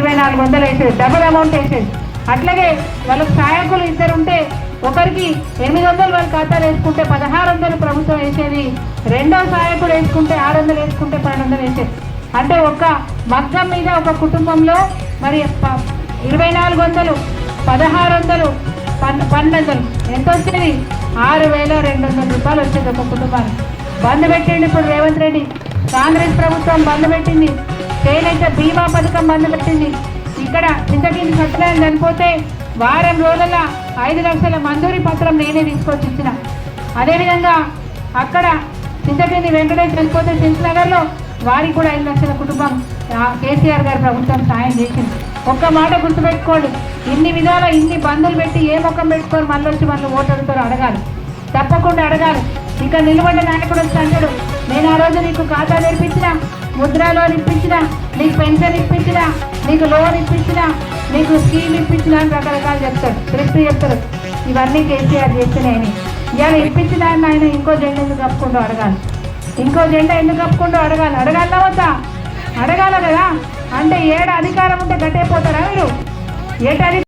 2400 వేసేది, double amount వేసేది. అట్లాగే వాళ్ళకి సహాయకులు ఇద్దరు ఉంటే ఒకరికి 800 వాళ్ళ ఖాతాలు వేసుకుంటే 1600 ప్రభుత్వం వేసేది, రెండో సహాయకుడు వేసుకుంటే 600 వేసుకుంటే 1200 వేసేది. అంటే ఒక మగ్గం మీద ఒక కుటుంబంలో మరి 2400, 1600, 1200 ఎంత వచ్చేది? 6200 రూపాయలు వచ్చేది ఒక కుటుంబానికి. బంద్ పెట్టిండి ఇప్పుడు రేవంత్ రెడ్డి, కాంగ్రెస్ ప్రభుత్వం బంద్ పెట్టింది. చేనేత బీమా పథకం బంద్ పెట్టింది. ఇక్కడ చింతకింది సత్యనారాయణ చనిపోతే వారం రోజుల 5 లక్షల మంజూరీ పత్రం నేనే తీసుకొచ్చి ఇచ్చిన. అదేవిధంగా అక్కడ చింతకింది వెంకటేష్ చనిపోతే సింతనగర్లో వారికి కూడా 5 లక్షల కుటుంబం కేసీఆర్ గారి ప్రభుత్వం సాయం చేసింది. ఒక్క మాట గుర్తుపెట్టుకోండి, ఇన్ని విధాల ఇన్ని బంధులు పెట్టి ఏ ముఖం పెట్టుకొని మళ్ళీ ఓటర్లతో అడగాలి, తప్పకుండా అడగాలి. ఇంకా నిలబడ్డ నాయకుడు వచ్చి అంటాడు, నేను ఆ రోజు నీకు ఖాతా తెరిపించిన, ముద్రా లోన్ ఇప్పించిన, నీకు పెన్షన్ ఇప్పించిన, నీకు లోన్ ఇప్పించిన, నీకు స్కీమ్ ఇప్పించిన అని రకరకాలు చెప్తాడు, తిరిగి చెప్తారు. ఇవన్నీ కేసీఆర్ చేస్తున్నాయని. ఇవాళ ఇప్పించిన ఆయన ఇంకో జెండా ఎందుకు కప్పుకుంటూ అడగాలి, ఇంకో జెండా ఎందుకు కప్పుకుంటూ అడగాలి? అడగాల వద్దా? అడగాల కదా. అంటే ఏడు అధికారం ఉంటే గట్టయిపోతారా మీరు? ఏట